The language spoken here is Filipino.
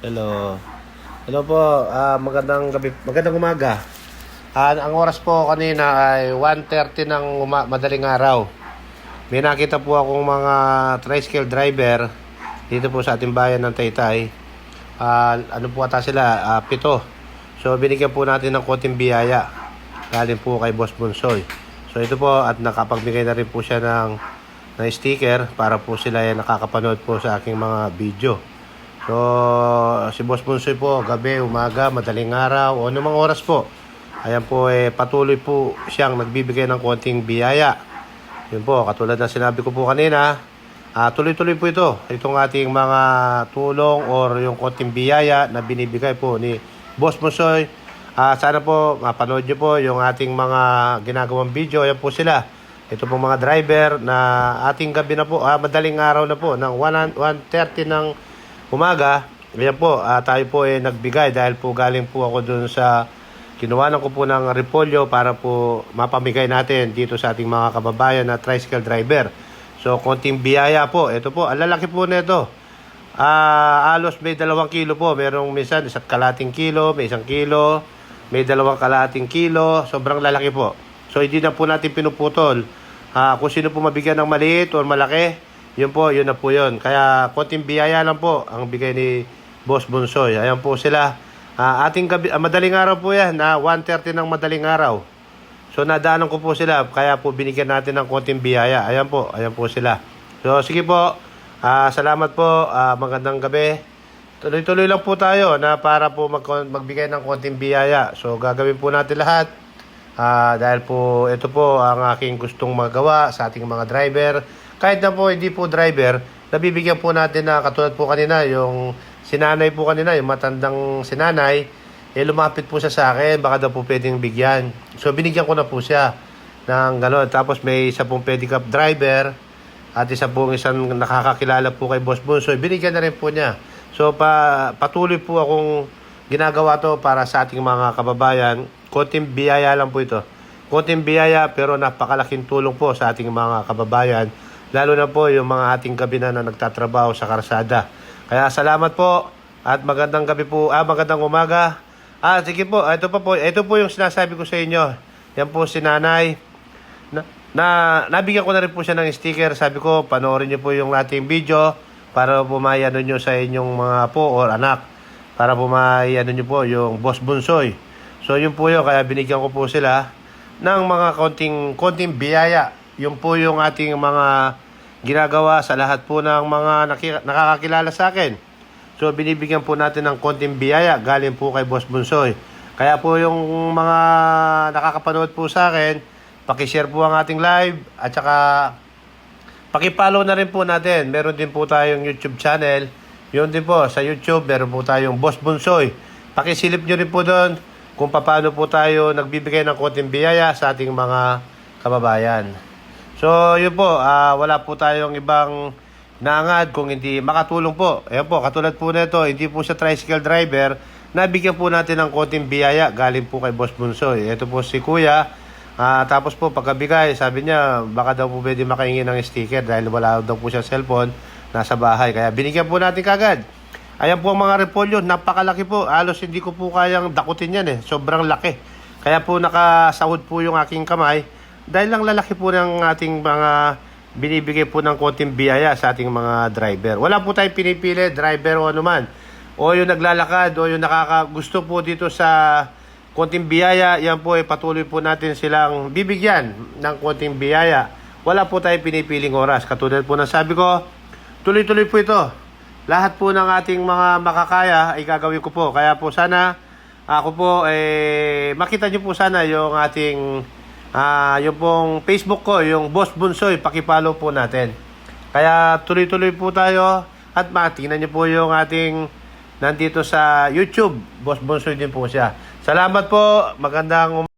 Hello. Hello po. Magandang gabi, magandang umaga. Ang oras po kanina ay 1:30 ng madaling araw. May nakita po akong mga tricycle driver dito po sa ating bayan ng Taytay. Ano po ata sila? 7. So binigyan po natin ng konting biyaya. Galing po kay Boss Bonsoy. So ito po at nakapagbigay na rin po siya ng sticker para po sila ay nakakapanood po sa aking mga video. So, si Boss Bonsoy po, gabi, umaga, madaling araw, o anumang oras po. Ayan po, patuloy po siyang nagbibigay ng konting biyaya. Yun po, katulad ng sinabi ko po kanina, tuloy-tuloy po ito. Itong ating mga tulong or yung konting biyaya na binibigay po ni Boss Bonsoy. Sana po, mapanood nyo po yung ating mga ginagawang video. Ayan po sila. Ito pong mga driver na ating gabi na po, madaling araw na po, ng 1:30 ng umaga. Ayan po, tayo po nagbigay dahil po galing po ako dun sa kinuhanan ko po ng repolyo para po mapamigay natin dito sa ating mga kababayan na tricycle driver. So, konting biyaya po. Ito po, ang lalaki po nito. Alos may 2 kilo po. Merong minsan 1 kalating kilo, may 1 kilo, may 2 kalating kilo. Sobrang lalaki po. So, hindi na po natin pinuputol. Kung sino po mabigyan ng maliit o malaki, yun na po yun. Kaya konting biyaya lang po ang bigay ni Boss Bonsoy. Ayan po sila. Ating gabi, madaling araw po yan, 1:30 ng madaling araw. So nadaanan ko po sila, kaya po binigyan natin ng konting biyaya. Ayan po sila. So sige po, salamat po, magandang gabi. Tuloy-tuloy lang po tayo na para po magbigay ng konting biyaya. So gagawin po natin lahat. Dahil po ito po ang aking gustong magawa sa ating mga driver. Kahit na po hindi po driver, nabibigyan po natin na katulad po kanina, yung sinanay po kanina, yung matandang sinanay, lumapit po siya sa akin, baka daw po pwedeng bigyan. So binigyan ko na po siya ng gano'n. Tapos may isa pong pedicab driver at isang nakakakilala po kay Boss Bonsoy, binigyan na rin po niya. So patuloy po akong ginagawa to para sa ating mga kababayan. Konting biyaya lang po ito. Konting biyaya pero napakalaking tulong po sa ating mga kababayan. Lalo na po yung mga ating kabinan na nagtatrabaho sa karsada. Kaya salamat po at magandang gabi po, magandang umaga. Sige po, ito po yung sinasabi ko sa inyo. Yan po si nanay. Nabigyan ko na rin po siya ng sticker. Sabi ko, panoorin niyo po yung ating video para pumayano niyo sa inyong mga po or anak. Para pumayano niyo po yung Boss Bonsoy. So yun po yun, kaya binigyan ko po sila ng mga konting biyaya. Yun po yung ating mga ginagawa sa lahat po ng mga nakakakilala sa akin. So binibigyan po natin ng konting biyaya galing po kay Boss Bonsoy. Kaya po yung mga nakakapanood po sa akin, paki-share po ang ating live at saka paki-follow na rin po natin. Meron din po tayong YouTube channel. Yun din po sa YouTube, meron po tayong Boss Bonsoy. Paki-silip nyo rin po doon kung paano po tayo nagbibigay ng konting biyaya sa ating mga kababayan. So, yun po, wala po tayong ibang naangad kung hindi makatulong po. Ayan po, katulad po nito, hindi po siya tricycle driver, nabigyan po natin ng konting biyaya galing po kay Boss Bonsoy. Ito po si Kuya, tapos po pagkabigay, sabi niya, baka daw po pwede makahingi ng sticker dahil wala daw po siya cellphone, nasa bahay. Kaya binigyan po natin kagad. Ayan po ang mga repolyo, napakalaki po. Halos hindi ko po kayang dakutin yan sobrang laki. Kaya po nakasahod po yung aking kamay. Dahil lang lalaki po ng ating mga binibigay po ng konting biyaya sa ating mga driver. Wala po tayong pinipili, driver o anuman. O yung naglalakad o yung nakakagusto po dito sa konting biyaya, yan po patuloy po natin silang bibigyan ng konting biyaya. Wala po tayong pinipiling oras. Katulad po ng sabi ko, tuloy-tuloy po ito. Lahat po ng ating mga makakaya ay gagawin ko po. Kaya po sana ako po makita nyo po sana yung ating yung pong Facebook ko, yung Boss Bonsoy, paki-follow po natin. Kaya tuloy-tuloy po tayo at tingnan nyo po yung ating nandito sa YouTube. Boss Bonsoy din po siya. Salamat po. Magandang